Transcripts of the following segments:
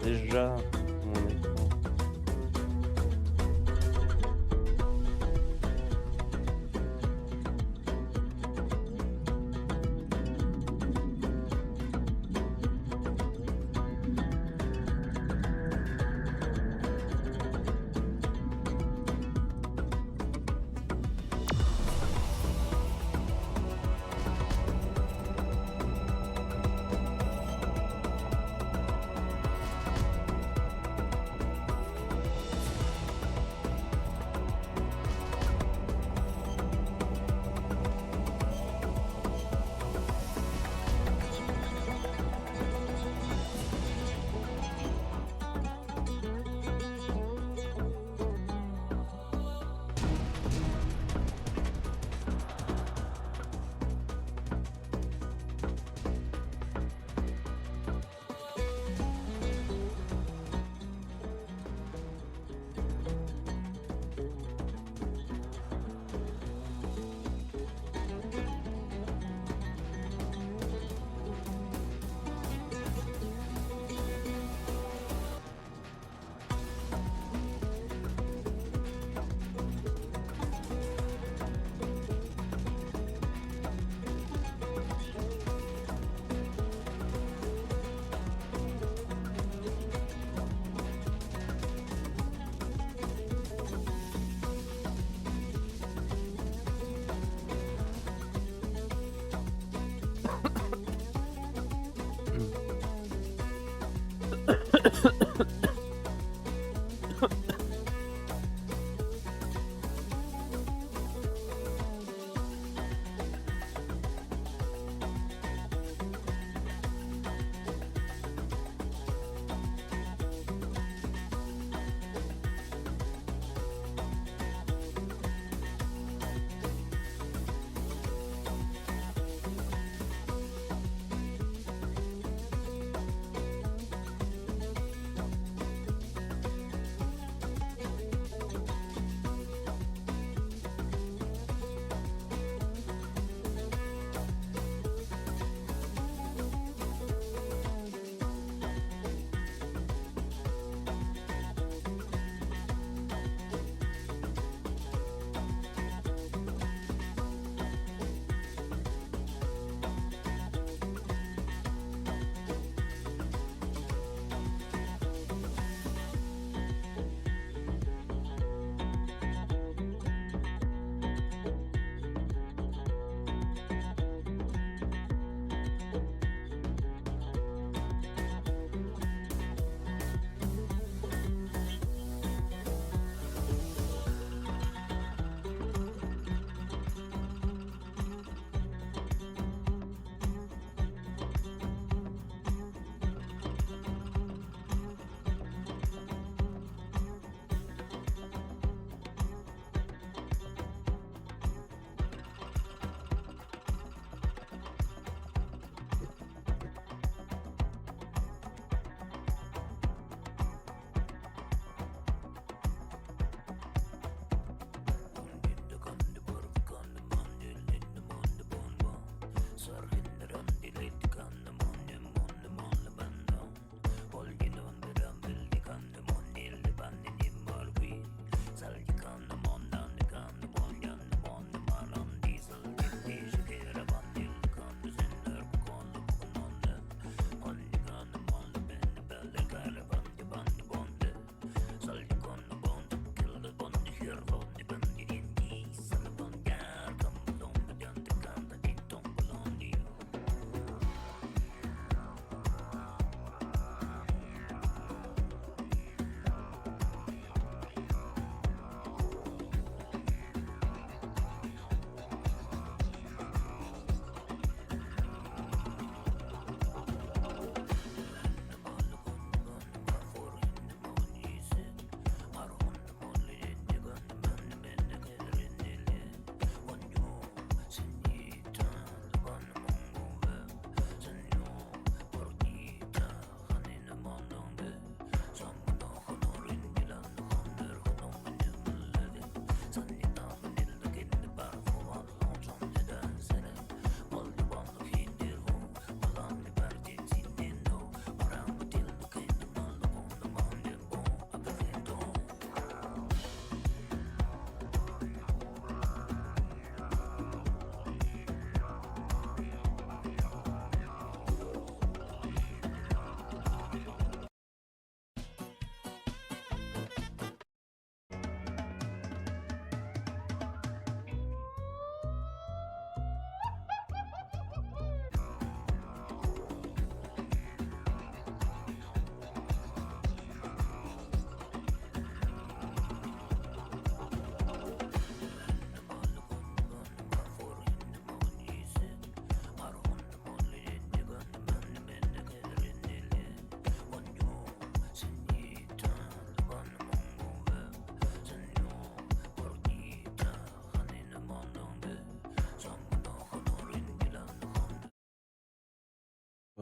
Déjà, mon écran.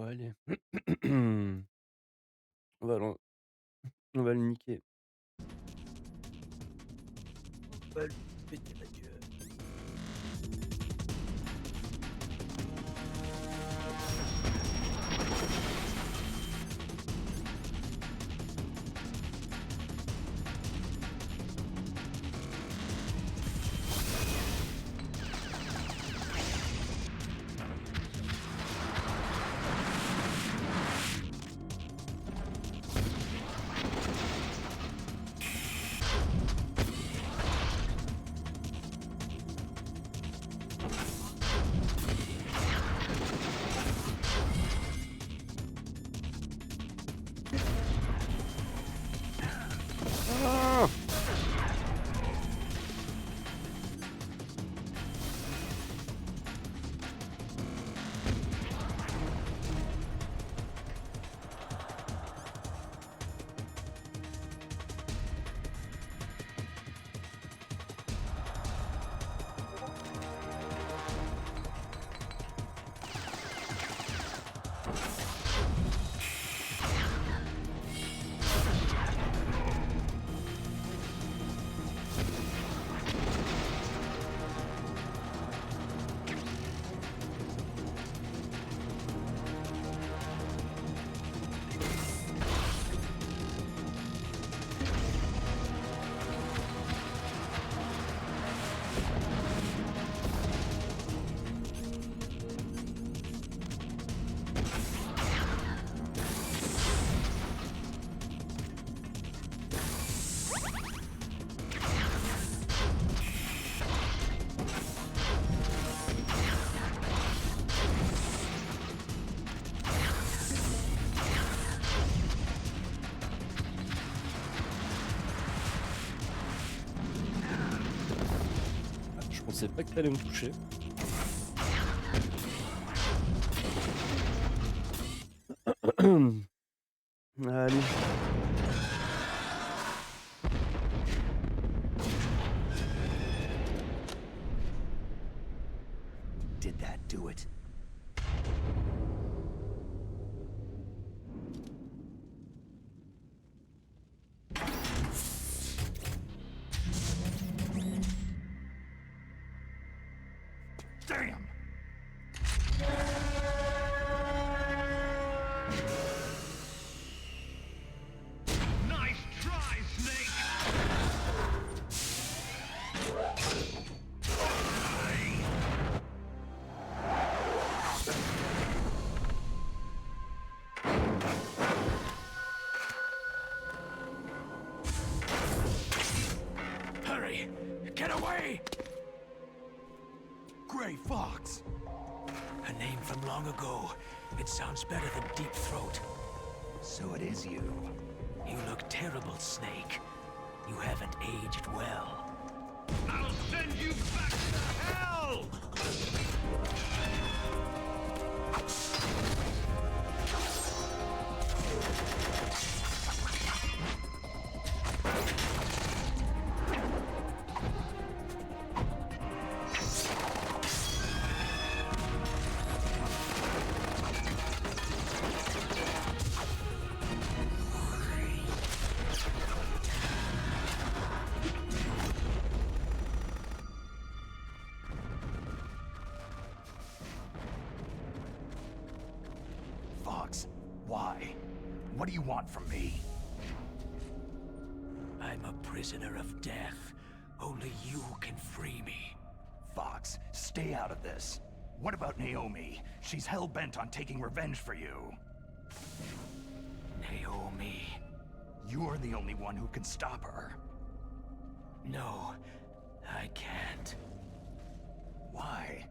Allez. On va le niquer. On va lui péter la gueule. Ah! Je pensais pas que t'allais me toucher. Allez. Did that do it? Damn! Nice try, Snake! Hurry! Get away! Gray Fox! A name from long ago. It sounds better than Deep Throat. So it is you. You look terrible, Snake. You haven't aged well. I'll send you back to hell! Fox, why? What do you want from me? I'm a prisoner of death. Only you can free me. Fox, stay out of this. What about Naomi? She's hell-bent on taking revenge for you. Naomi? You're the only one who can stop her. No, I can't. Why?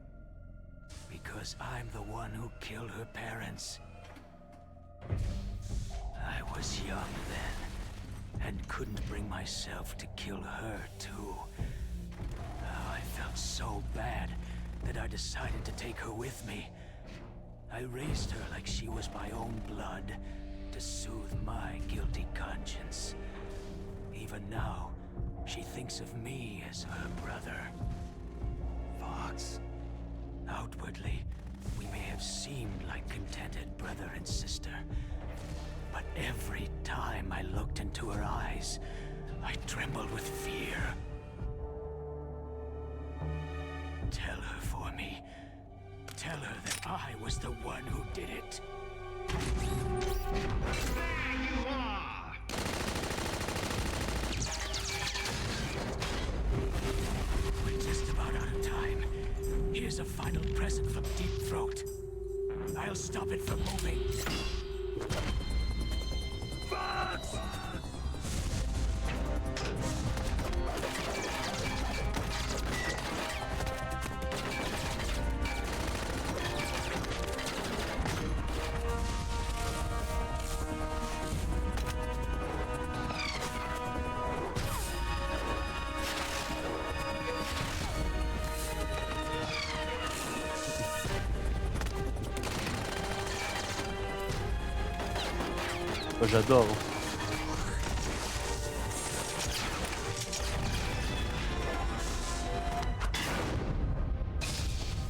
Because I'm the one who killed her parents. I was young then, and couldn't bring myself to kill her, too. Oh, I felt so bad that I decided to take her with me. I raised her like she was my own blood, to soothe my guilty conscience. Even now, she thinks of me as her brother. Fox. Outwardly, we may have seemed like contenders. skeleton brother and sister. But every time I looked into her eyes, I trembled with fear. Tell her for me. Tell her that I was the one who did it. There you are! We're just about out of time. Here's a final present from Deep Throat. I'll stop it from moving. Fox! Moi, j'adore.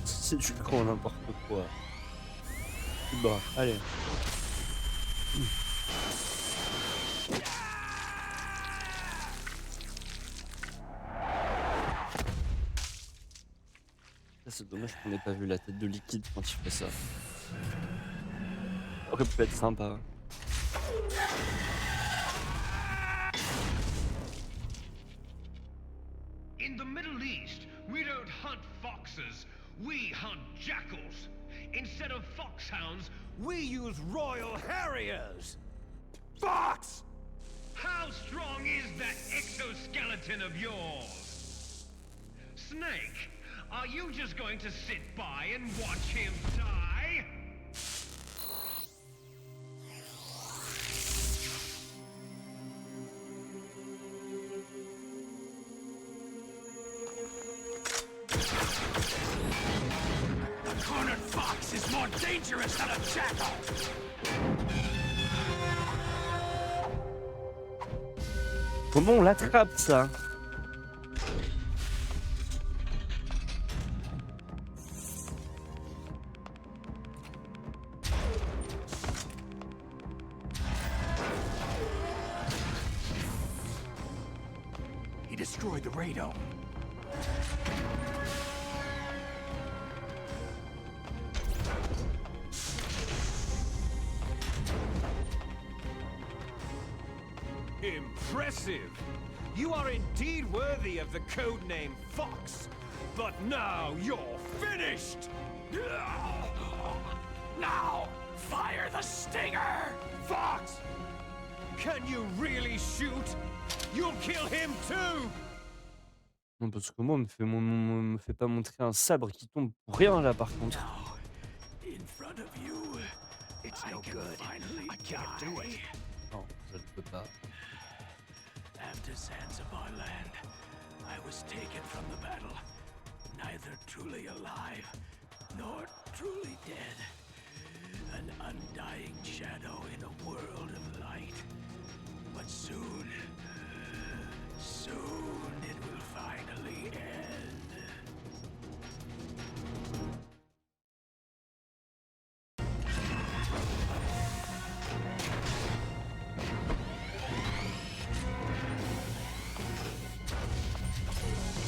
C'est du grand n'importe quoi. Bon, allez. C'est dommage qu'on n'ait pas vu la tête de Liquide quand il fait ça. Ça aurait pu être sympa. In the Middle East, we don't hunt foxes, we hunt jackals. Instead of foxhounds, we use royal harriers. Fox! How strong is that exoskeleton of yours? Snake, are you just going to sit by and watch him die? A cornered fox is more dangerous than a jackal! Comment on l'attrape ça? He destroyed the radome. Impressive! You are indeed worthy of the codename Fox. But now you're finished! Now, fire the stinger! Fox! Can you really shoot? You'll kill him too! Non, parce que moi, me fait pas montrer un sabre qui tombe pour rien là par contre. Now, in front of you, it's no good. I can't do it. Non, je ne peux pas. After Zanzibar land, I was taken from the battle, neither truly alive nor truly dead. An undying shadow in a world of light. But soon, soon it will finally end.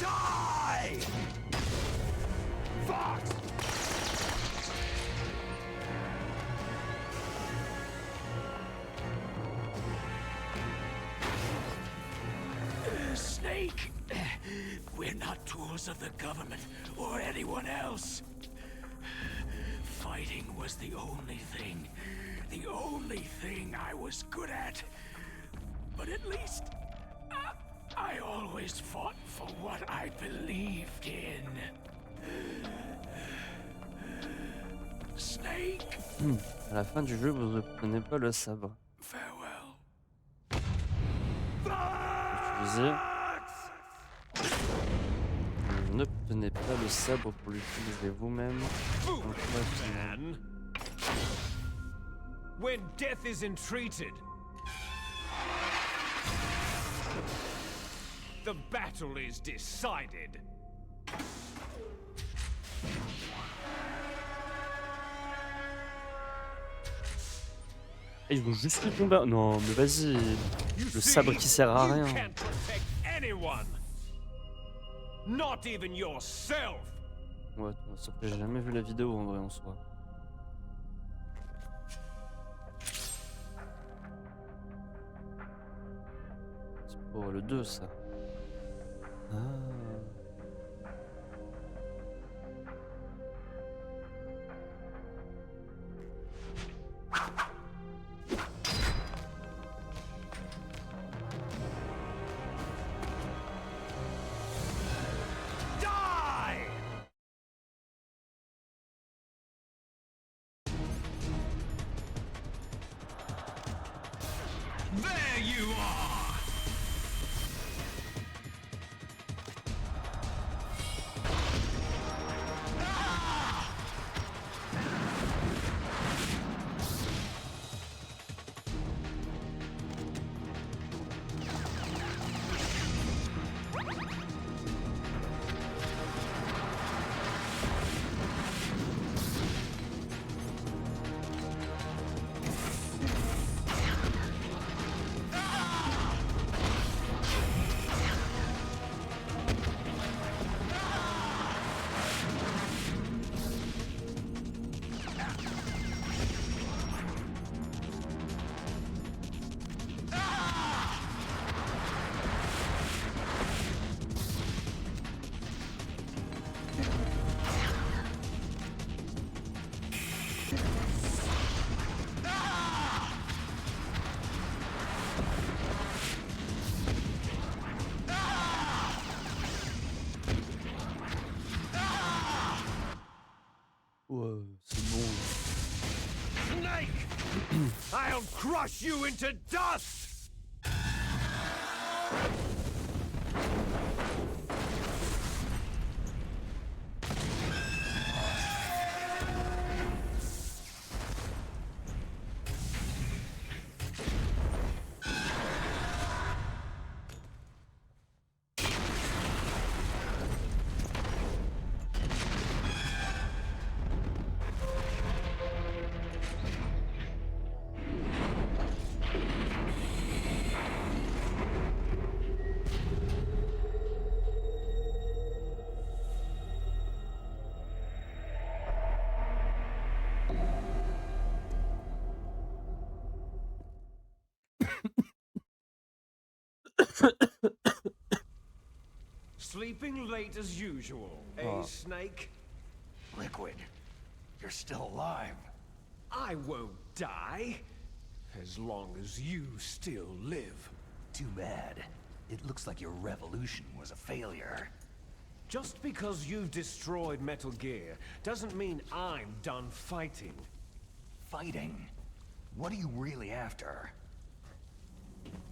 Die! Fox! Snake! We're not tools of the government or anyone else. Fighting was the only thing I was good at. But at least I always fought for what I believed in. Snake, À la fin du jeu, vous ne reprenez pas le sabre. farewell. Utilisez. Ne prenez pas le sabre pour l'utiliser vous-même. Donc, moi, finalement, Man! When death is entreated, the battle is decided. ils vont juste lui tomber. Non, mais vas-y. You Le see, sabre qui sert à you rien. can't protect anyone. Not even yourself. Ouais, attends, sauf que j'ai jamais vu la vidéo en vrai en soi. C'est pour le 2 ça. Ah. Die! There you are! Ouais, c'est bon. Snake! I'll crush you into dust! Sleeping late as usual, eh, Oh. Snake? Liquid, you're still alive. I won't die. As long as you still live. Too bad. It looks like your revolution was a failure. Just because you've destroyed Metal Gear doesn't mean I'm done fighting. Fighting? What are you really after?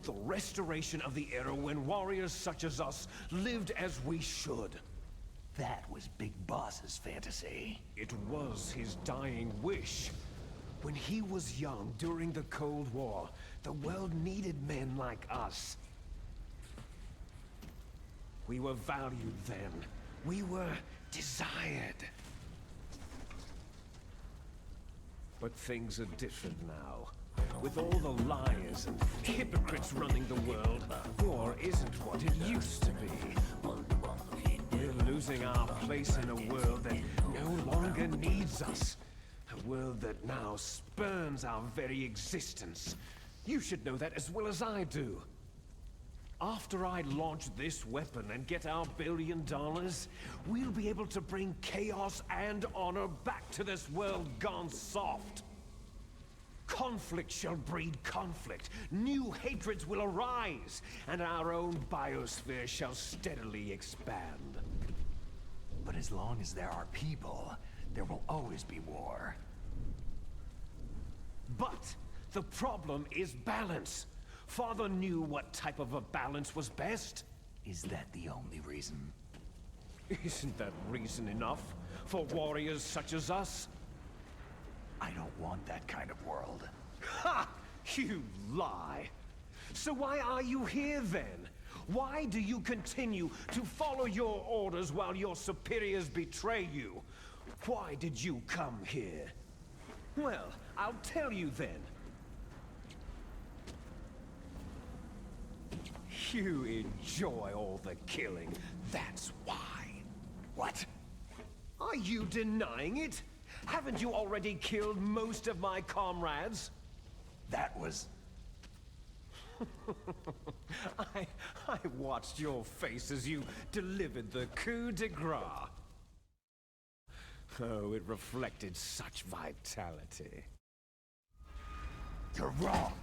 The restoration of the era when warriors such as us lived as we should. That was Big Boss's fantasy. It was his dying wish. When he was young during the Cold War, the world needed men like us. We were valued then. We were desired. But things are different now. With all the liars and hypocrites running the world, war isn't what it used to be. We're losing our place in a world that no longer needs us. A world that now spurns our very existence. You should know that as well as I do. After I launch this weapon and get our $1 billion, we'll be able to bring chaos and honor back to this world gone soft. Conflict shall breed conflict, new hatreds will arise, and our own biosphere shall steadily expand. But as long as there are people, there will always be war. But the problem is balance. Father knew what type of a balance was best. Is that the only reason? Isn't that reason enough for warriors such as us? I don't want that kind of world. Ha! You lie! So why are you here then? Why do you continue to follow your orders while your superiors betray you? Why did you come here? Well, I'll tell you then. You enjoy all the killing, that's why. What? Are you denying it? Haven't you already killed most of my comrades? That was... I watched your face as you delivered the coup de grace. Oh, it reflected such vitality. You're wrong.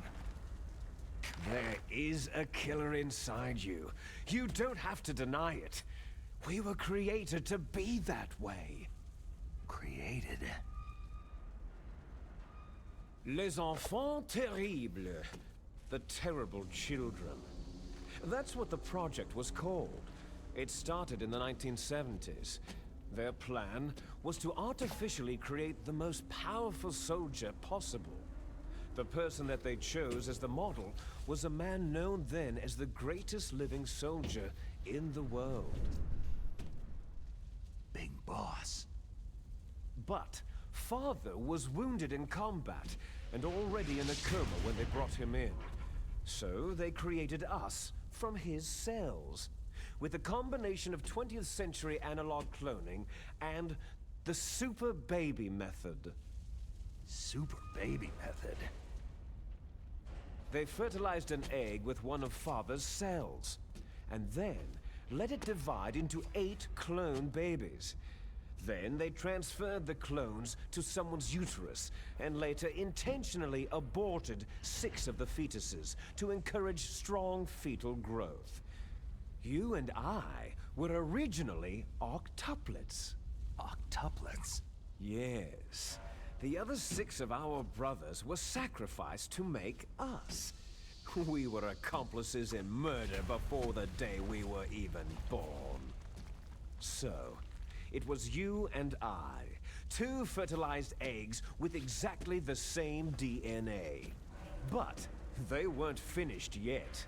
There is a killer inside you. You don't have to deny it. We were created to be that way. Created? Les enfants terribles. The terrible children. That's what the project was called. It started in the 1970s. Their plan was to artificially create the most powerful soldier possible. The person that they chose as the model was a man known then as the greatest living soldier in the world. Big boss. But Father was wounded in combat and already in a coma when they brought him in. So they created us from his cells, with a combination of 20th century analog cloning and the super baby method. Super baby method. They fertilized an egg with one of Father's cells, and then let it divide into 8 clone babies. Then they transferred the clones to someone's uterus, and later intentionally aborted 6 of the fetuses to encourage strong fetal growth. You and I were originally octuplets. Octuplets? Yes. The other 6 of our brothers were sacrificed to make us. We were accomplices in murder before the day we were even born. So, it was you and I, 2 fertilized eggs with exactly the same DNA. But they weren't finished yet.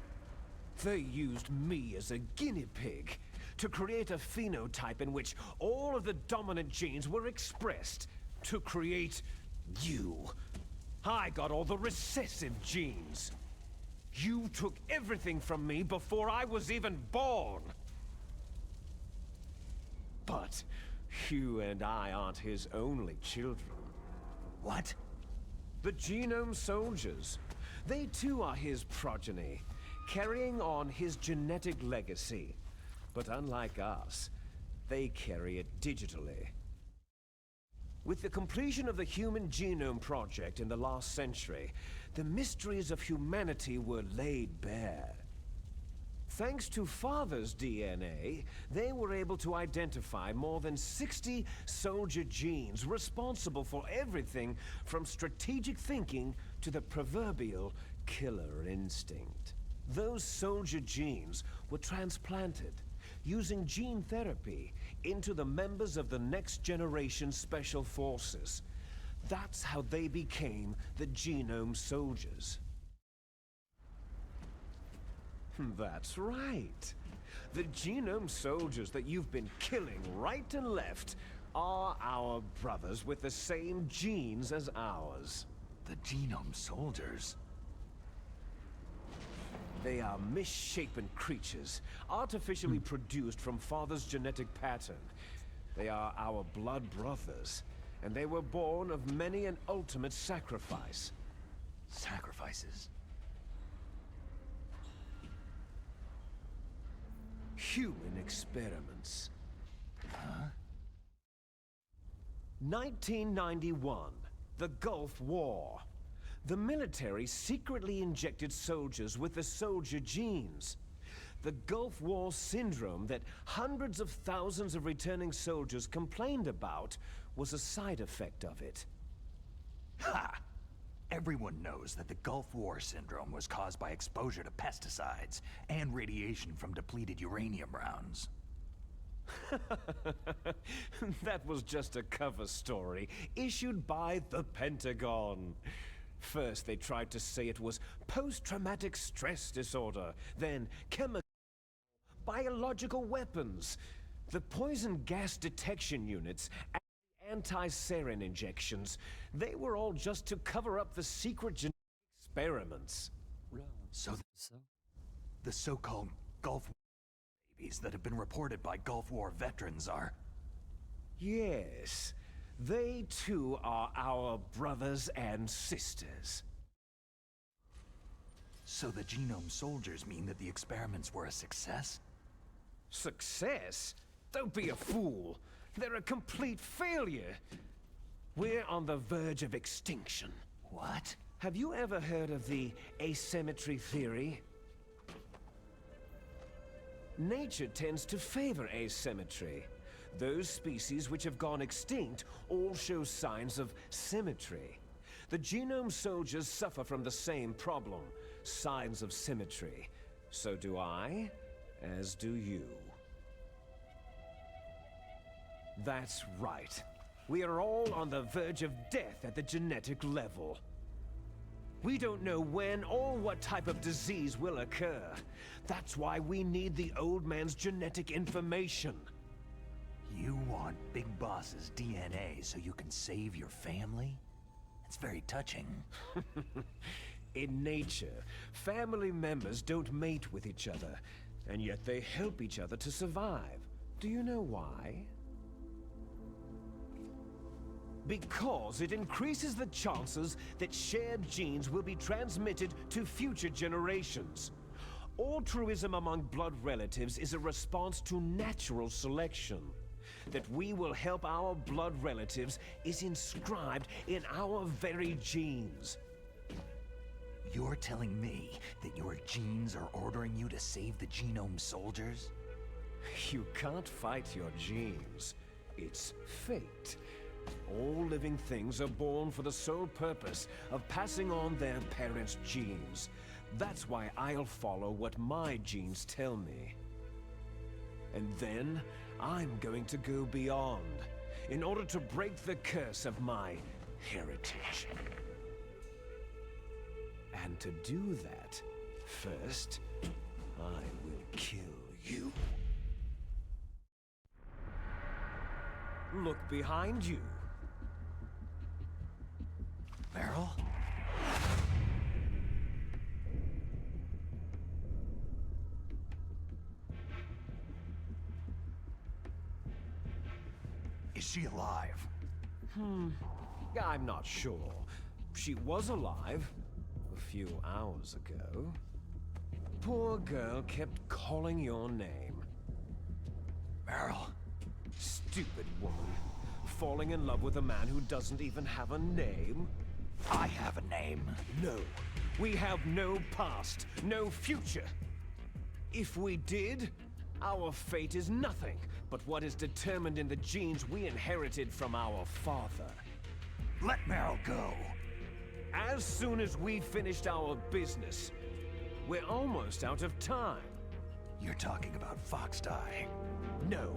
They used me as a guinea pig to create a phenotype in which all of the dominant genes were expressed to create you. I got all the recessive genes. You took everything from me before I was even born. But you and I aren't his only children. What? The Genome Soldiers. They too are his progeny, carrying on his genetic legacy. But unlike us, they carry it digitally. With the completion of the Human Genome Project in the last century, the mysteries of humanity were laid bare. Thanks to Father's DNA, they were able to identify more than 60 soldier genes responsible for everything from strategic thinking to the proverbial killer instinct. Those soldier genes were transplanted, using gene therapy, into the members of the Next Generation Special Forces. That's how they became the Genome Soldiers. That's right. The Genome Soldiers that you've been killing right and left are our brothers with the same genes as ours. The Genome Soldiers? They are misshapen creatures, artificially produced from Father's genetic pattern. They are our blood brothers, and they were born of many an ultimate sacrifice. Sacrifices? Human experiments. Huh? 1991, the Gulf War. The military secretly injected soldiers with the soldier genes. The Gulf War syndrome that hundreds of thousands of returning soldiers complained about was a side effect of it. Ha! Everyone knows that the Gulf War syndrome was caused by exposure to pesticides and radiation from depleted uranium rounds. That was just a cover story issued by the Pentagon. First, they tried to say it was post-traumatic stress disorder, then chemical, biological weapons. The poison gas detection units and the anti-sarin injections, they were all just to cover up the secret genetic experiments. Oula, So ça. The so-called Gulf War babies that have been reported by Gulf War veterans are... Yes, they too are our brothers and sisters. So the genome soldiers mean that the experiments were a success? Success? Don't be a fool. They're a complete failure. We're on the verge of extinction. What? Have you ever heard of the asymmetry theory? Nature tends to favor asymmetry. Those species which have gone extinct all show signs of symmetry. The genome soldiers suffer from the same problem, signs of symmetry. So do I, as do you. That's right. We are all on the verge of death at the genetic level. We don't know when or what type of disease will occur. That's why we need the old man's genetic information. You want Big Boss's DNA so you can save your family? It's very touching. In nature, family members don't mate with each other, and yet they help each other to survive. Do you know why? Because it increases the chances that shared genes will be transmitted to future generations. Altruism among blood relatives is a response to natural selection. That we will help our blood relatives is inscribed in our very genes. You're telling me that your genes are ordering you to save the genome soldiers? You can't fight your genes. It's fate. All living things are born for the sole purpose of passing on their parents' genes. That's why I'll follow what my genes tell me. And then, I'm going to go beyond, in order to break the curse of my heritage. And to do that, first, I will kill you. Look behind you. Meryl? Is she alive? I'm not sure. She was alive a few hours ago. Poor girl kept calling your name. Meryl? Stupid woman. Falling in love with a man who doesn't even have a name? I have a name. No. We have no past, no future. If we did, our fate is nothing but what is determined in the genes we inherited from our father. Let Meryl go. As soon as we finished our business, we're almost out of time. You're talking about Foxdie. No.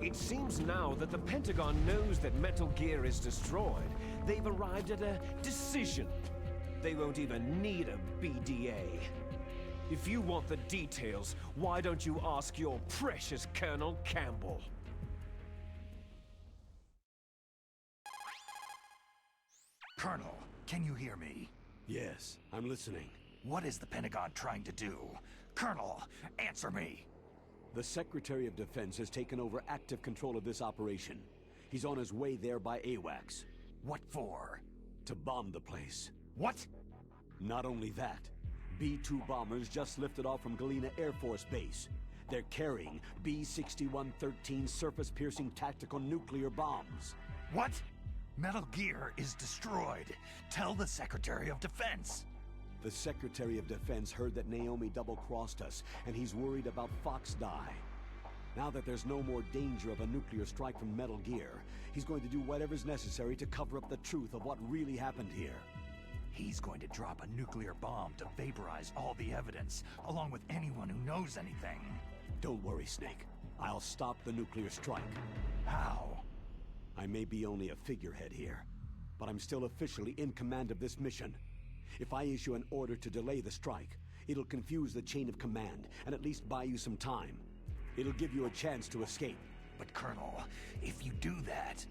It seems now that the Pentagon knows that Metal Gear is destroyed. They've arrived at a decision. They won't even need a BDA. If you want the details, why don't you ask your precious Colonel Campbell? Colonel, can you hear me? Yes, I'm listening. What is the Pentagon trying to do? Colonel, answer me! The Secretary of Defense has taken over active control of this operation. He's on his way there by AWACS. What for? To bomb the place. What? Not only that, B-2 bombers just lifted off from Galena Air Force Base. They're carrying B-6113 surface-piercing tactical nuclear bombs. What? Metal Gear is destroyed. Tell the Secretary of Defense. The Secretary of Defense heard that Naomi double-crossed us, and he's worried about Foxdie. Now that there's no more danger of a nuclear strike from Metal Gear, he's going to do whatever's necessary to cover up the truth of what really happened here. He's going to drop a nuclear bomb to vaporize all the evidence, along with anyone who knows anything. Don't worry, Snake. I'll stop the nuclear strike. How? I may be only a figurehead here, but I'm still officially in command of this mission. If I issue an order to delay the strike, it'll confuse the chain of command and at least buy you some time. It'll give you a chance to escape. But Colonel, if you do that...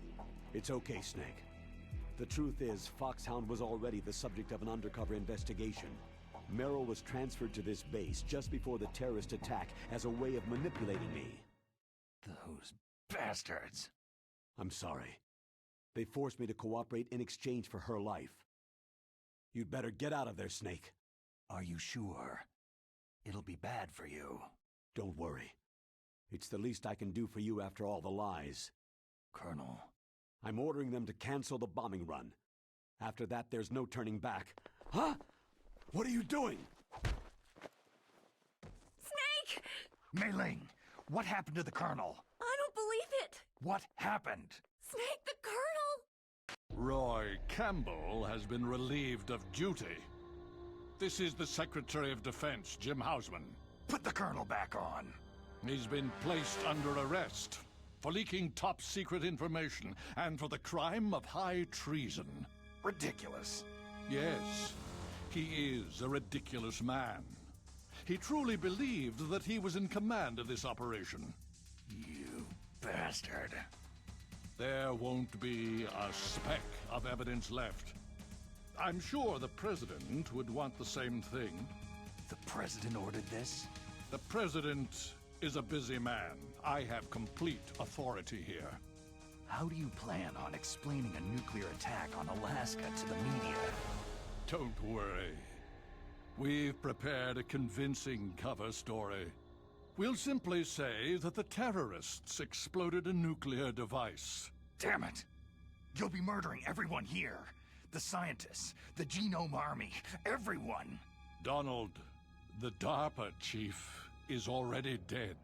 It's okay, Snake. The truth is, Foxhound was already the subject of an undercover investigation. Merrill was transferred to this base just before the terrorist attack as a way of manipulating me. Those bastards. I'm sorry. They forced me to cooperate in exchange for her life. You'd better get out of there, Snake. Are you sure? It'll be bad for you. Don't worry. It's the least I can do for you after all the lies. Colonel. I'm ordering them to cancel the bombing run. After that, there's no turning back. Huh? What are you doing? Snake! Mei Ling, what happened to the Colonel? I don't believe it! What happened? Snake, the Colonel! Roy Campbell has been relieved of duty. This is the Secretary of Defense, Jim Hausman. Put the Colonel back on. He's been placed under arrest for leaking top-secret information and for the crime of high treason. Ridiculous. Yes, he is a ridiculous man. He truly believed that he was in command of this operation. You bastard. There won't be a speck of evidence left. I'm sure the President would want the same thing. The President ordered this? The President is a busy man. I have complete authority here. How do you plan on explaining a nuclear attack on Alaska to the media? Don't worry. We've prepared a convincing cover story. We'll simply say that the terrorists exploded a nuclear device. Damn it! You'll be murdering everyone here. The scientists, the Genome Army, everyone. Donald, the DARPA chief, is already dead.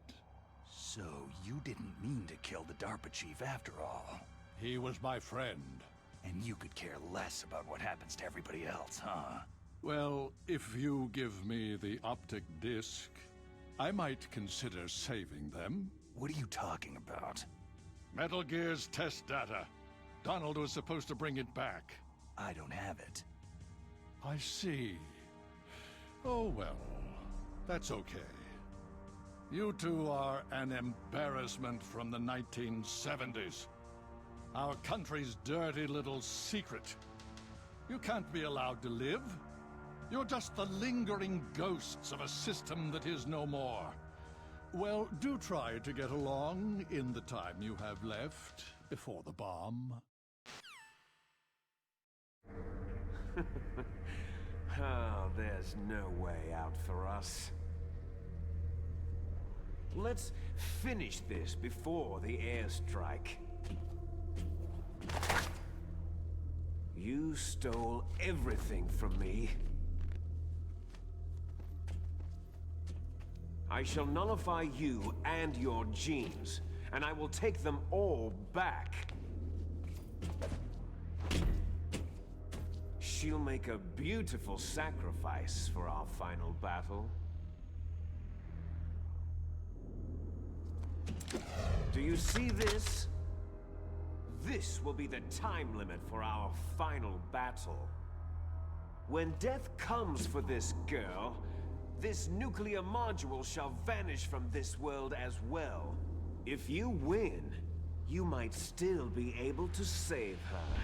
So you didn't mean to kill the DARPA chief after all. He was my friend. And you could care less about what happens to everybody else, huh? Well, if you give me the optic disc, I might consider saving them. What are you talking about? Metal Gear's test data. Donald was supposed to bring it back. I don't have it. I see. Oh well, that's okay. You two are an embarrassment from the 1970s. Our country's dirty little secret. You can't be allowed to live. You're just the lingering ghosts of a system that is no more. Well, do try to get along in the time you have left before the bomb. Oh, there's no way out for us. Let's finish this before the airstrike. You stole everything from me. I shall nullify you and your genes, and I will take them all back. She'll make a beautiful sacrifice for our final battle. Do you see this? This will be the time limit for our final battle. When death comes for this girl, this nuclear module shall vanish from this world as well. If you win, you might still be able to save her.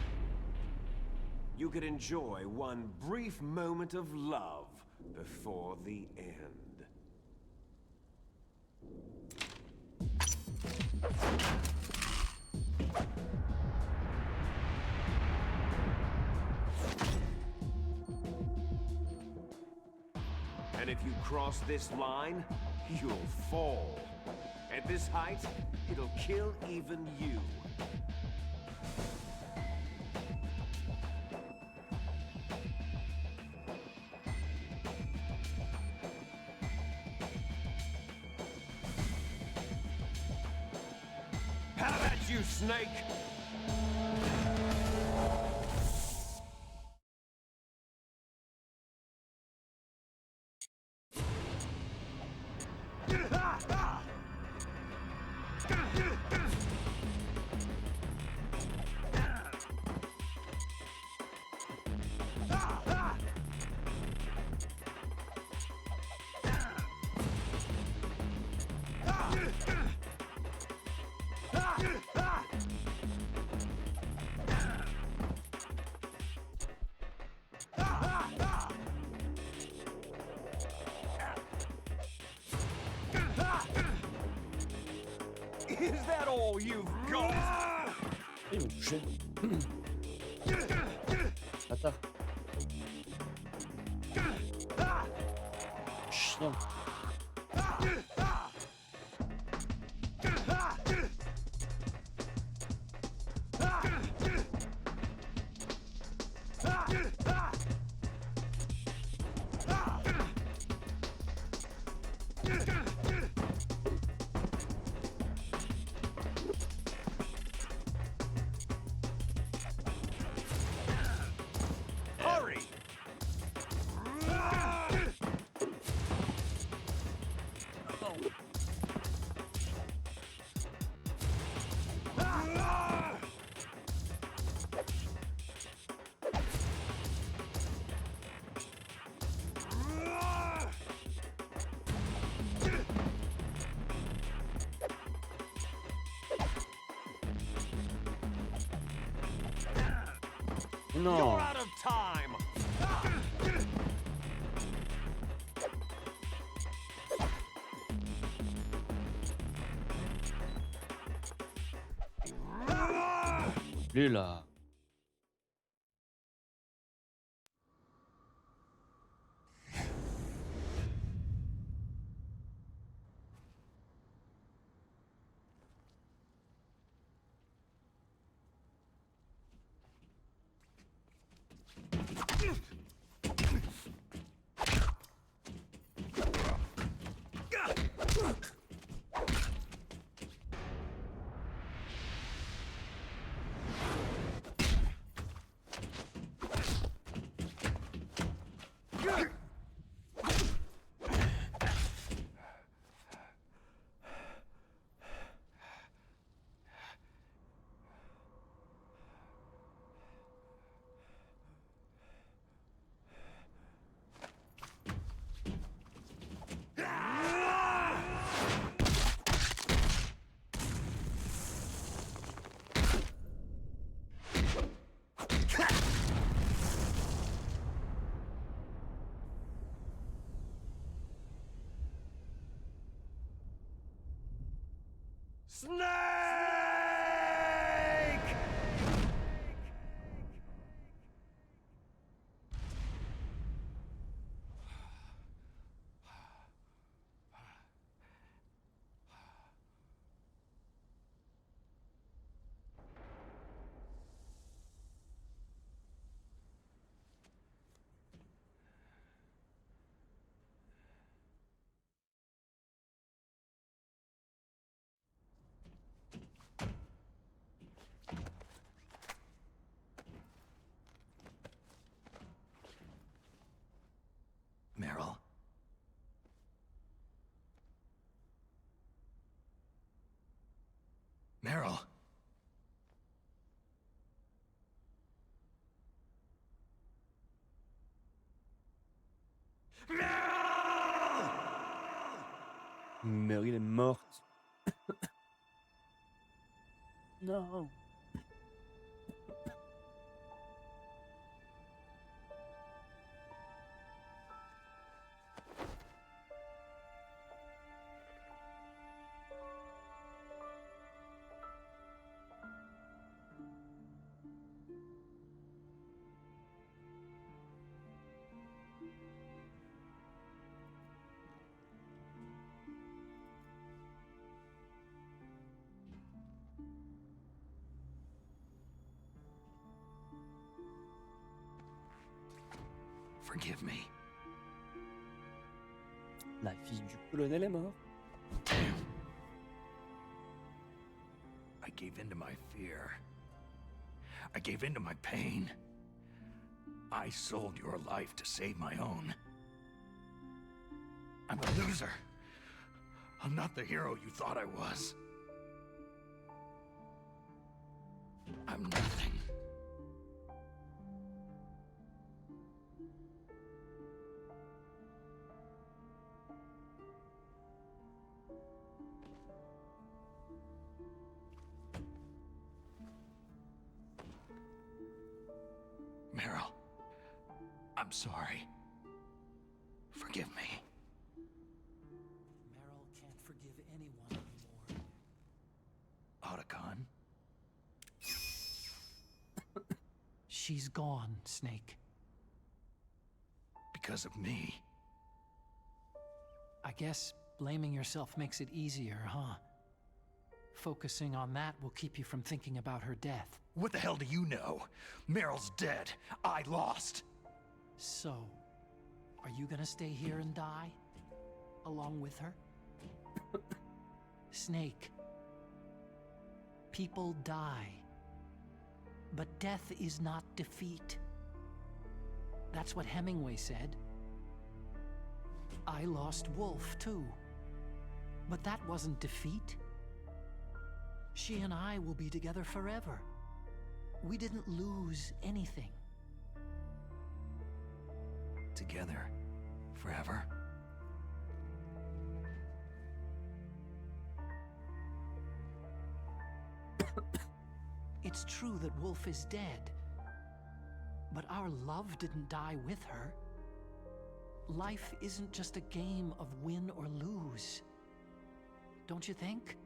You could enjoy one brief moment of love before the end. And if you cross this line, you'll fall. At this height, it'll kill even you. How about you, Snake? Is that all you've got? Ils m'ont touché. Bâtard. Chien. Hurry! Non. You're out of time! Lui là. Snake! Meryl? Meryl? Meryl est morte. Non. Forgive me. La fille du colonel est morte. I gave in to my fear. I gave in to my pain. I sold your life to save my own. I'm a loser. I'm not the hero you thought I was. I'm nothing. Meryl, I'm sorry. Forgive me. Meryl can't forgive anyone anymore. She's gone, Snake. Because of me. I guess blaming yourself makes it easier, huh? Focusing on that will keep you from thinking about her death. What the hell do you know? Meryl's dead. I lost. So, are you gonna stay here and die? Along with her? Snake. People die. But death is not defeat. That's what Hemingway said. I lost Wolf, too. But that wasn't defeat. She and I will be together forever. We didn't lose anything. Together. Forever. It's true that Wolf is dead. But our love didn't die with her. Life isn't just a game of win or lose. Don't you think?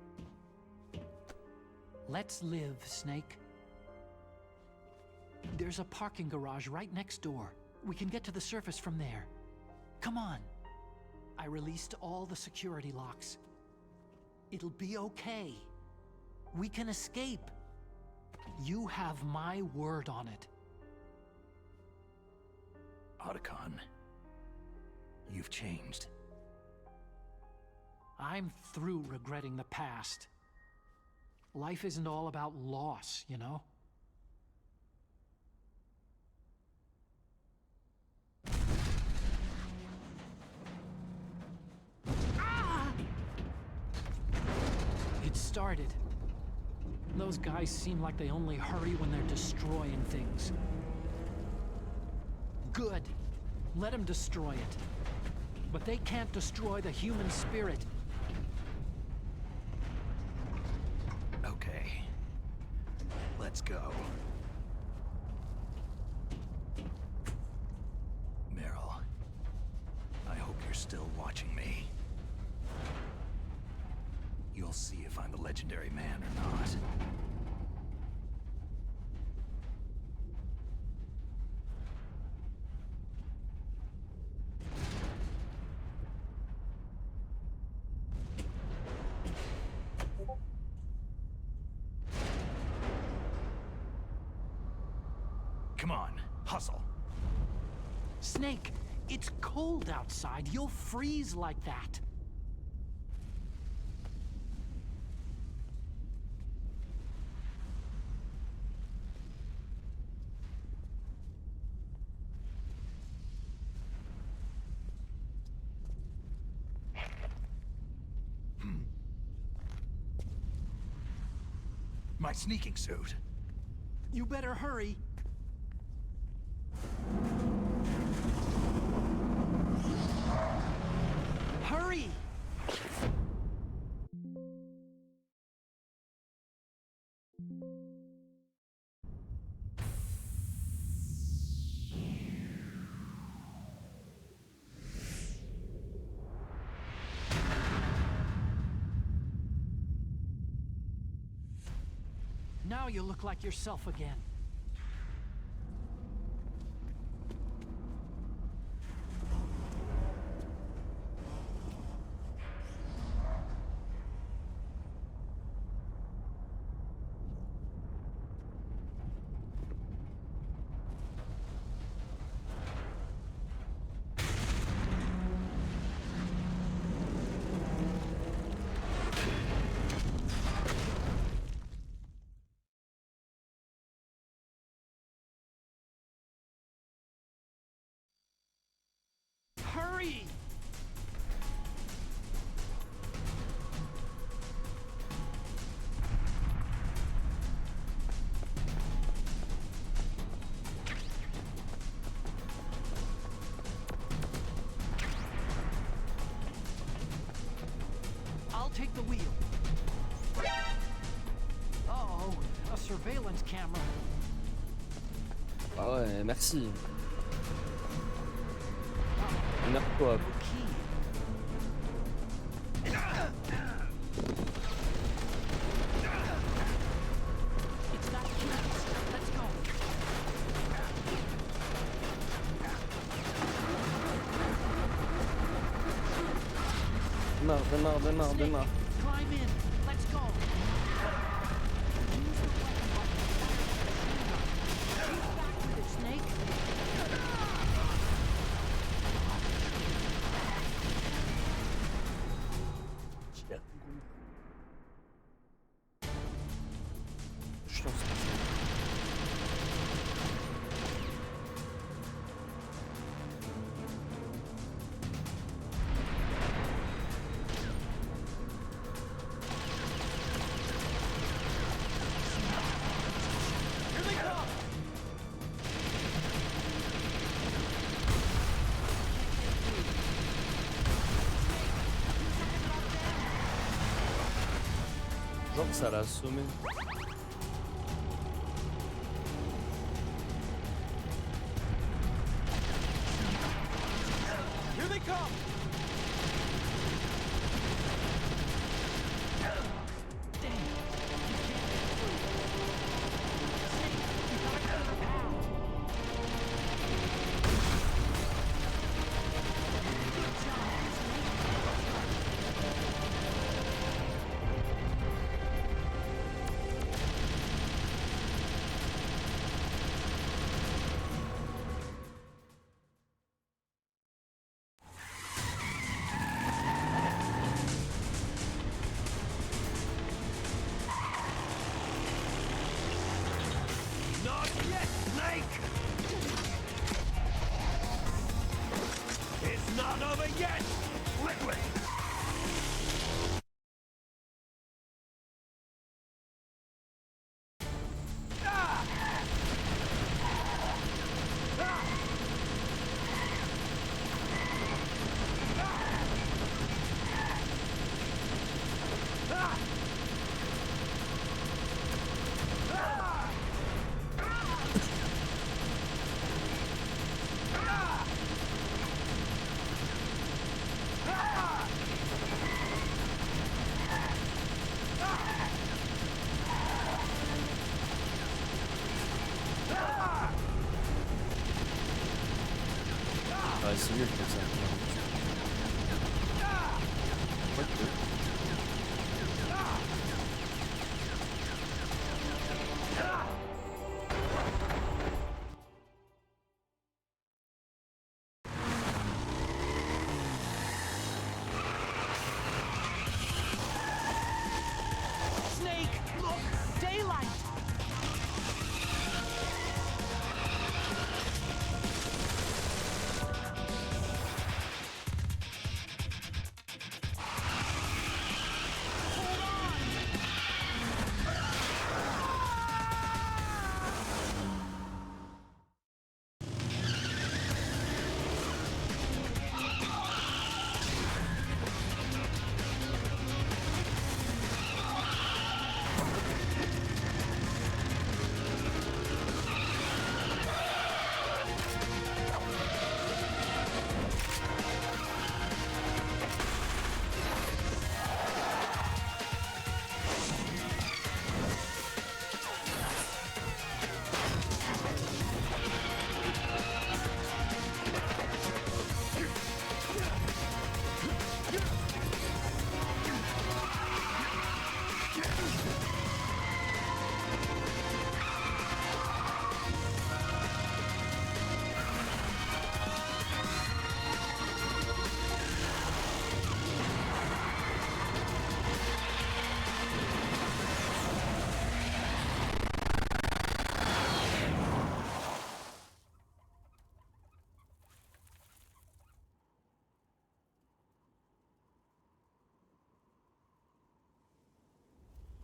Let's live, Snake. There's a parking garage right next door. We can get to the surface from there. Come on. I released all the security locks. It'll be okay. We can escape. You have my word on it. Otacon, you've changed. I'm through regretting the past. Life isn't all about loss, you know? Ah! It started. Those guys seem like they only hurry when they're destroying things. Good. Let them destroy it. But they can't destroy the human spirit. Okay. Let's go. Meryl, I hope you're still watching me. You'll see if I'm the legendary man or not. Come on, hustle. Snake, it's cold outside. You'll freeze like that. My sneaking suit. You better hurry. Hurry! Now you look like yourself again. Hurry! I'll take the wheel. Uh-oh, a surveillance camera. Ah ouais, merci. Énerve-toi. Key. It's got keys. Let's go. Démarre. Climb in. Let's go. Use the weapon button to fire the machine gun. Shoot back with it, Snake. Chiant, ça. Genre ça l'a assommé. Here they come! Dang it. You can't get through. Snake, you gotta clear the path. Good job, Snake. Not yet, Snake! It's not over yet! Liquid! Ouais, c'est mieux comme ça. Ok. Snake, look! Daylight!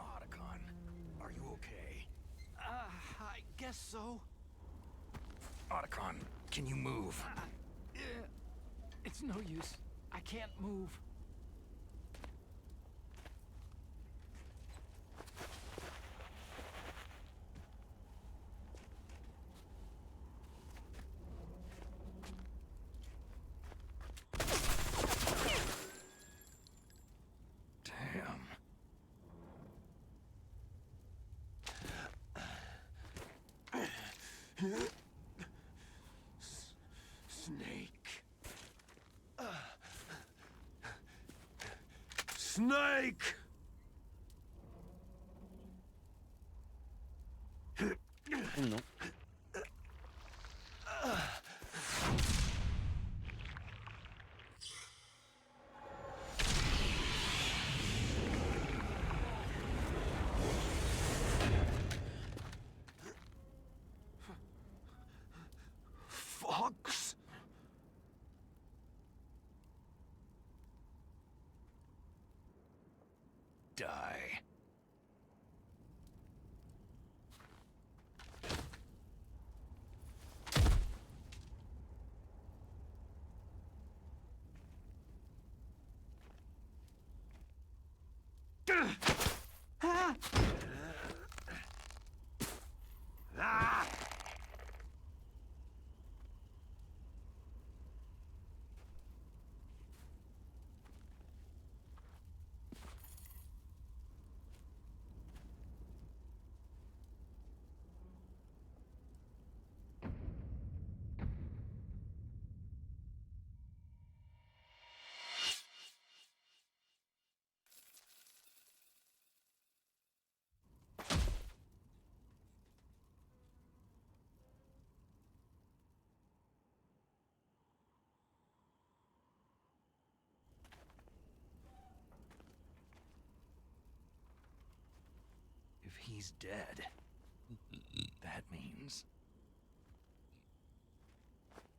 Otacon, are you okay? I guess so. Otacon, can you move? It's no use. I can't move. Damn. Snake. Snake! Non. Fox? Die. If he's dead, that means...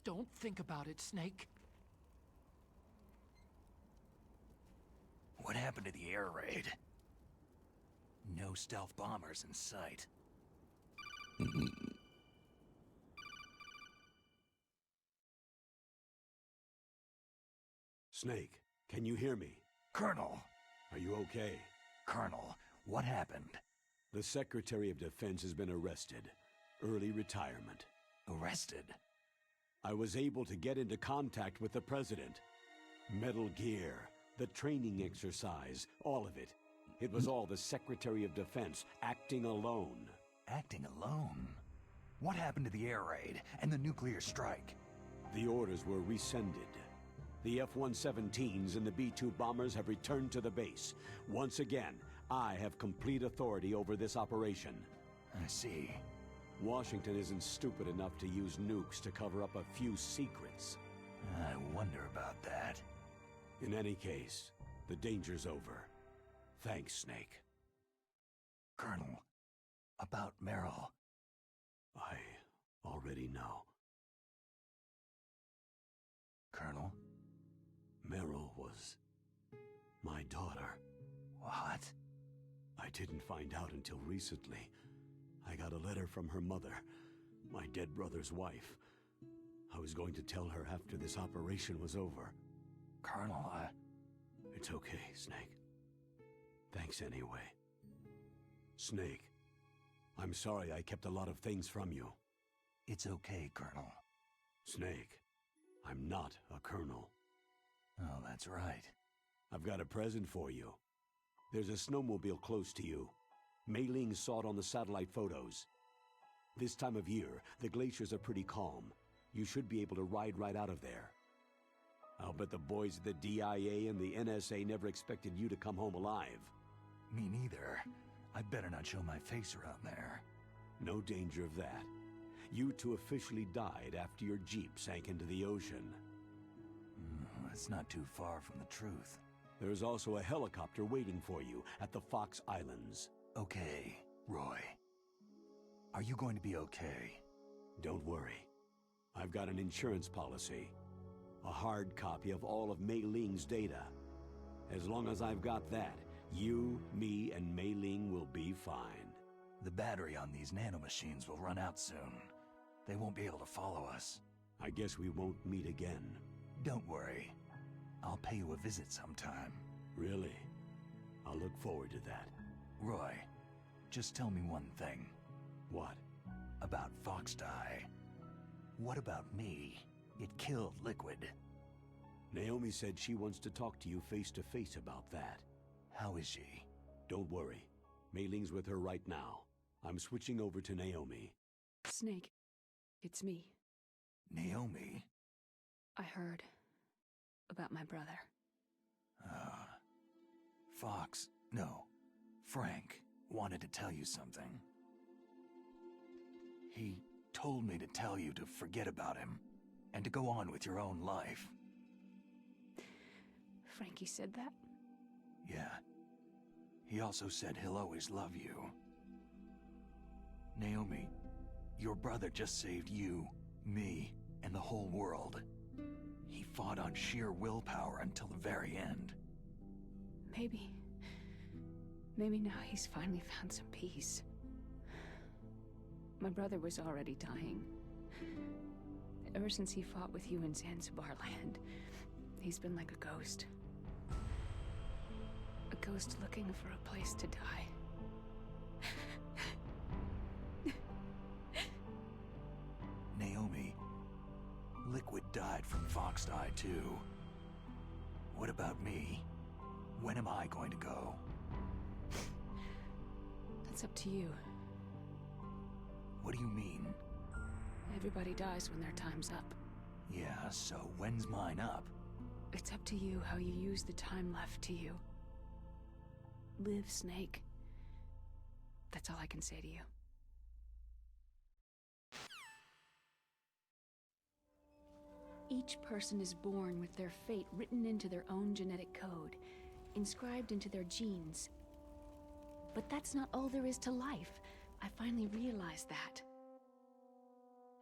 Don't think about it, Snake. What happened to the air raid? No stealth bombers in sight. Snake, can you hear me? Colonel! Are you okay? Colonel, what happened? The Secretary of Defense has been arrested. Early retirement. Arrested? I was able to get into contact with the President. Metal Gear, the training exercise, all of it. It was all the Secretary of Defense acting alone. Acting alone? What happened to the air raid and the nuclear strike? The orders were rescinded. The F-117s and the B-2 bombers have returned to the base. Once again, I have complete authority over this operation. I see. Washington isn't stupid enough to use nukes to cover up a few secrets. I wonder about that. In any case, the danger's over. Thanks, Snake. Colonel, about Meryl. I already know. Colonel? Meryl was my daughter. What? I didn't find out until recently. I got a letter from her mother, my dead brother's wife. I was going to tell her after this operation was over. Colonel, It's okay, Snake. Thanks anyway. Snake, I'm sorry I kept a lot of things from you. It's okay, Colonel. Snake, I'm not a colonel. Oh, that's right. I've got a present for you. There's a snowmobile close to you. Mei Ling saw it on the satellite photos. This time of year, the glaciers are pretty calm. You should be able to ride right out of there. I'll bet the boys at the DIA and the NSA never expected you to come home alive. Me neither. I better not show my face around there. No danger of that. You two officially died after your Jeep sank into the ocean. That's not too far from the truth. There's also a helicopter waiting for you at the Fox Islands. Okay, Roy. Are you going to be okay? Don't worry. I've got an insurance policy. A hard copy of all of Mei Ling's data. As long as I've got that, you, me, and Mei Ling will be fine. The battery on these nanomachines will run out soon. They won't be able to follow us. I guess we won't meet again. Don't worry. I'll pay you a visit sometime. Really? I'll look forward to that. Roy, just tell me one thing. What? About Fox Die. What about me? It killed Liquid. Naomi said she wants to talk to you face to face about that. How is she? Don't worry. Mei Ling's with her right now. I'm switching over to Naomi. Snake, it's me. Naomi? I heard about my brother. Fox, no, Frank, wanted to tell you something. He told me to tell you to forget about him, and to go on with your own life. Frankie said that? Yeah. He also said he'll always love you. Naomi, your brother just saved you, me, and the whole world. He fought on sheer willpower until the very end. Maybe now he's finally found some peace. My brother was already dying. Ever since he fought with you in Zanzibar land, he's been like a ghost. A ghost looking for a place to die. Naomi, Liquid died from Fox Die too. What about me? When am I going to go? That's up to you. What do you mean? Everybody dies when their time's up. Yeah, so when's mine up? It's up to you how you use the time left to you. Live, Snake. That's all I can say to you. Each person is born with their fate written into their own genetic code, inscribed into their genes. But that's not all there is to life. I finally realized that.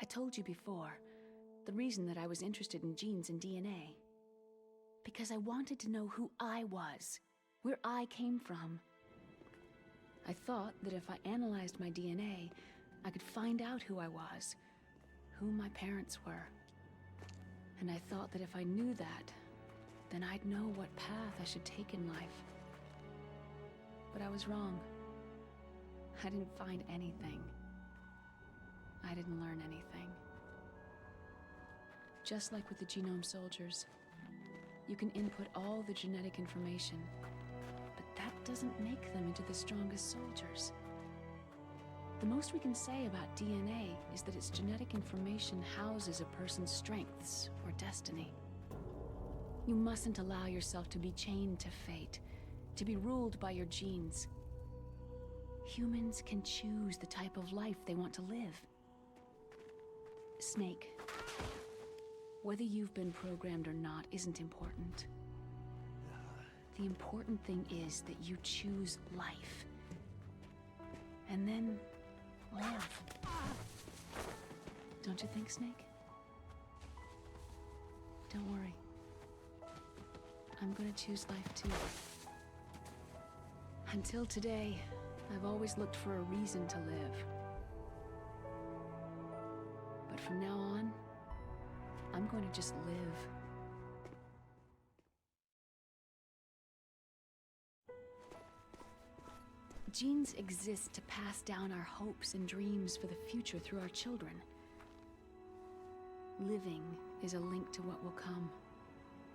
I told you before, the reason that I was interested in genes and DNA. Because I wanted to know who I was, where I came from. I thought that if I analyzed my DNA, I could find out who I was, who my parents were. And I thought that if I knew that, then I'd know what path I should take in life. But I was wrong. I didn't find anything. I didn't learn anything. Just like with the Genome Soldiers, you can input all the genetic information, but that doesn't make them into the strongest soldiers. The most we can say about DNA is that its genetic information houses a person's strengths or destiny. You mustn't allow yourself to be chained to fate, to be ruled by your genes. Humans can choose the type of life they want to live. Snake, whether you've been programmed or not isn't important. The important thing is that you choose life. And then live. Don't you think, Snake? Don't worry. I'm gonna choose life too. Until today, I've always looked for a reason to live. But from now on, I'm going to just live. Genes exist to pass down our hopes and dreams for the future through our children. Living is a link to what will come.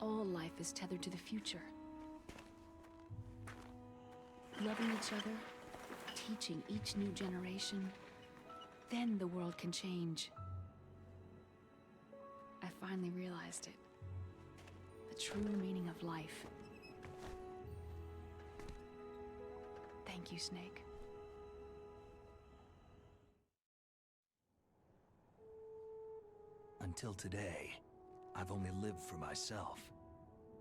All life is tethered to the future. Loving each other, teaching each new generation, then the world can change. I finally realized it. The true meaning of life. Thank you, Snake. Until today, I've only lived for myself.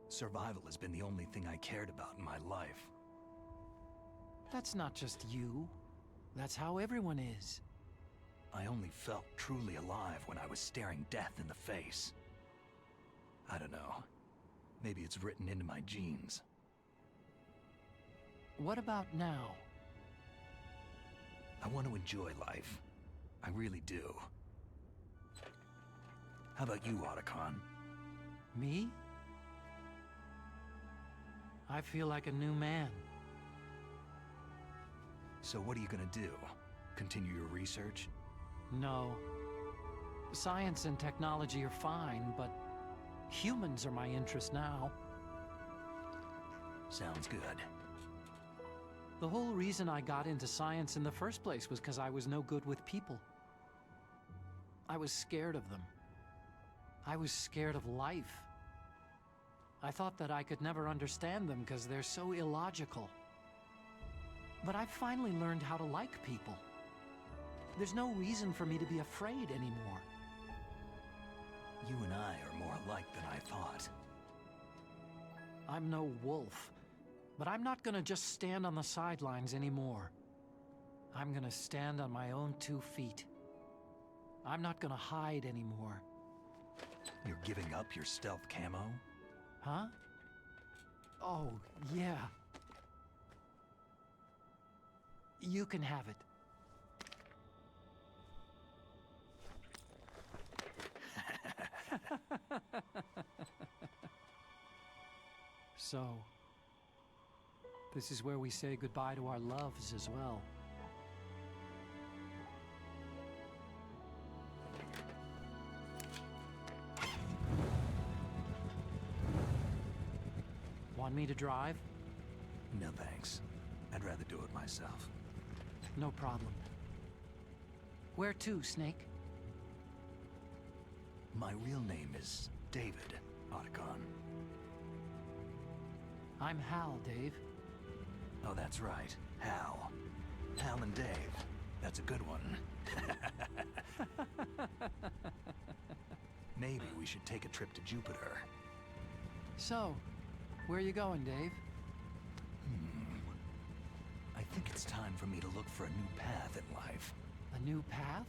Survival has been the only thing I cared about in my life. That's not just you. That's how everyone is. I only felt truly alive when I was staring death in the face. I don't know. Maybe it's written into my genes. What about now? I want to enjoy life. I really do. How about you, Otacon? Me? I feel like a new man. So what are you gonna do? Continue your research? No. Science and technology are fine, but humans are my interest now. Sounds good. The whole reason I got into science in the first place was because I was no good with people. I was scared of them. I was scared of life. I thought that I could never understand them because they're so illogical. But I've finally learned how to like people. There's no reason for me to be afraid anymore. You and I are more alike than I thought. I'm no wolf, but I'm not gonna just stand on the sidelines anymore. I'm gonna stand on my own 2 feet. I'm not gonna hide anymore. You're giving up your stealth camo? Huh? Oh, yeah. You can have it. So, this is where we say goodbye to our loves as well. Want me to drive? No thanks. I'd rather do it myself. No problem. Where to, Snake? My real name is David Otacon. I'm Hal, Dave. Oh, that's right. Hal. Hal and Dave. That's a good one. Maybe we should take a trip to Jupiter. So, where you going, Dave? I think it's time for me to look for a new path in life. A new path?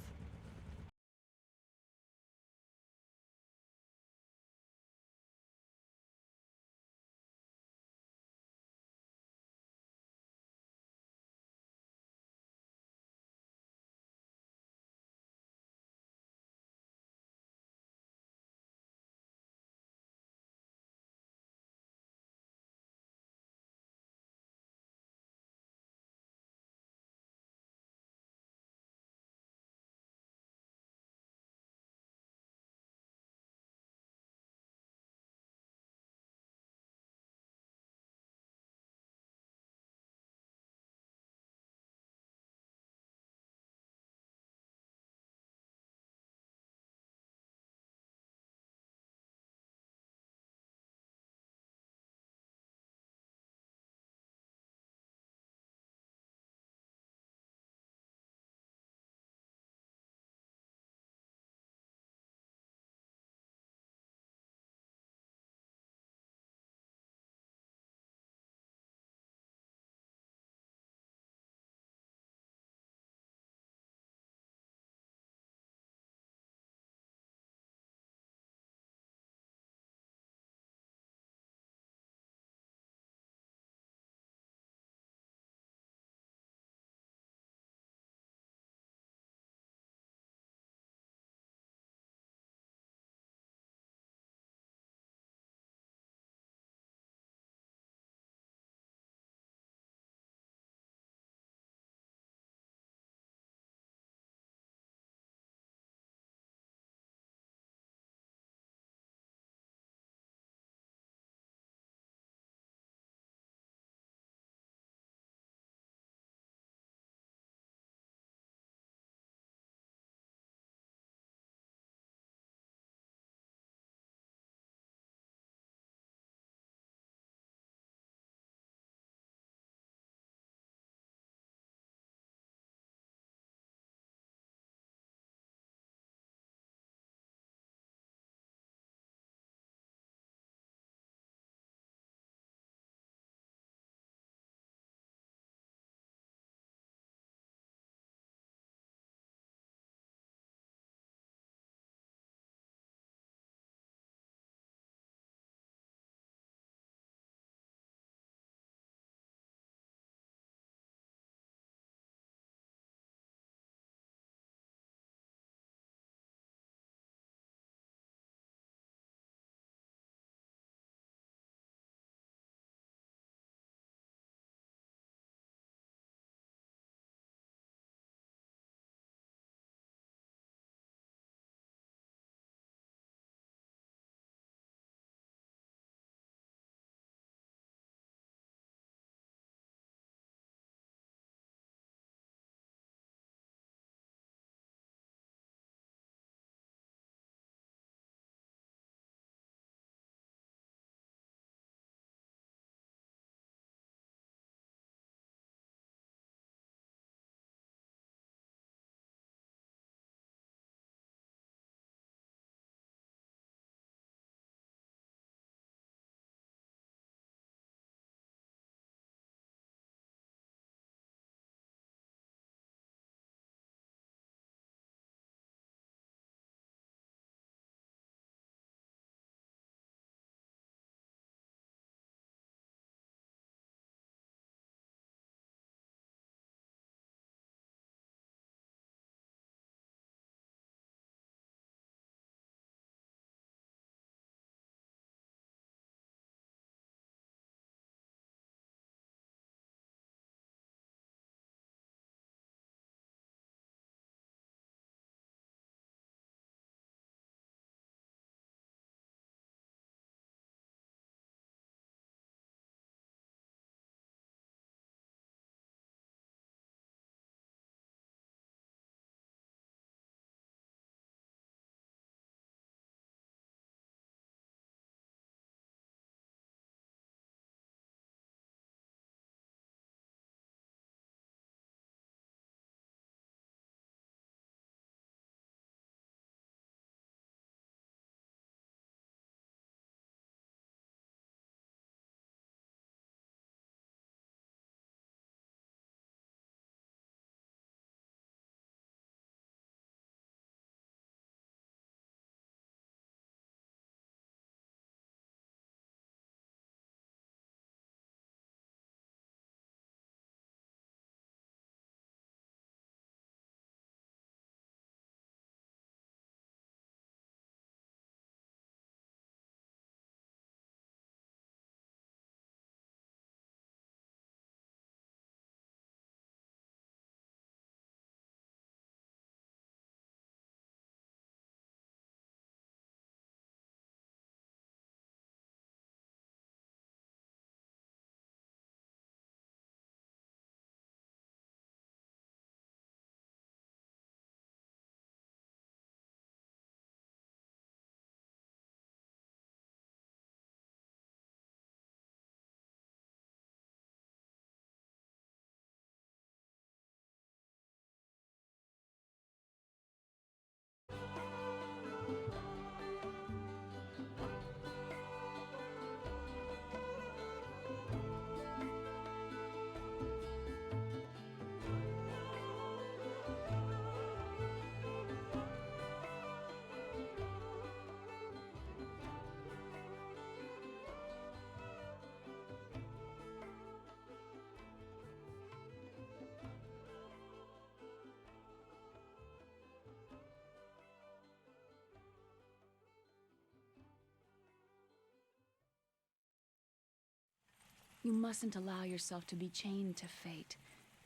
You mustn't allow yourself to be chained to fate,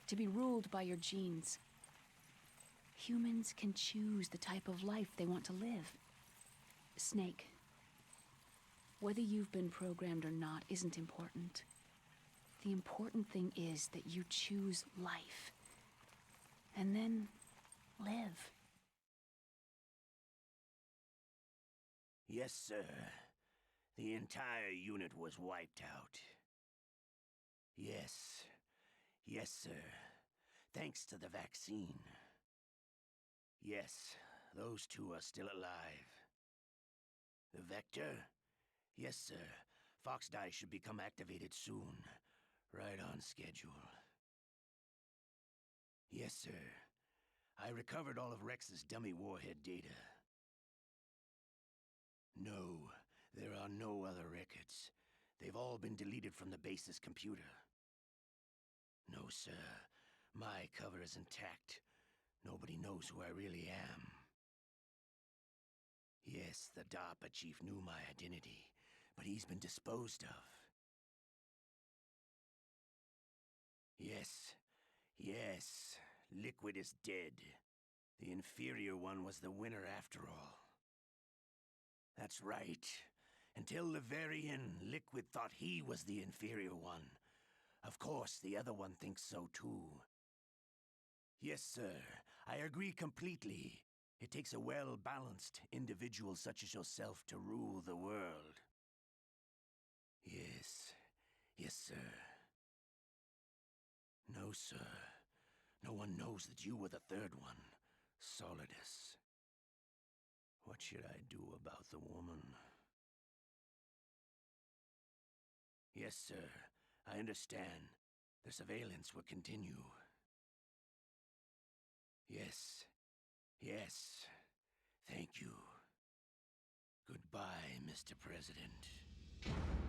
to be ruled by your genes. Humans can choose the type of life they want to live. Snake, whether you've been programmed or not isn't important. The important thing is that you choose life. And then live. Yes, sir. The entire unit was wiped out. Yes. Yes, sir. Thanks to the vaccine. Yes, those two are still alive. The Vector? Yes, sir. Fox Die should become activated soon. Right on schedule. Yes, sir. I recovered all of Rex's dummy warhead data. No, there are no other records. They've all been deleted from the base's computer. No, sir. My cover is intact. Nobody knows who I really am. Yes, the DARPA chief knew my identity, but he's been disposed of. Yes. Yes. Liquid is dead. The inferior one was the winner after all. That's right. Until the very end, Liquid thought he was the inferior one. Of course, the other one thinks so too. Yes, sir. I agree completely. It takes a well-balanced individual such as yourself to rule the world. Yes. Yes, sir. No, sir. No one knows that you were the third one, Solidus. What should I do about the woman? Yes, sir. I understand. The surveillance will continue. Yes. Yes. Thank you. Goodbye, Mr. President.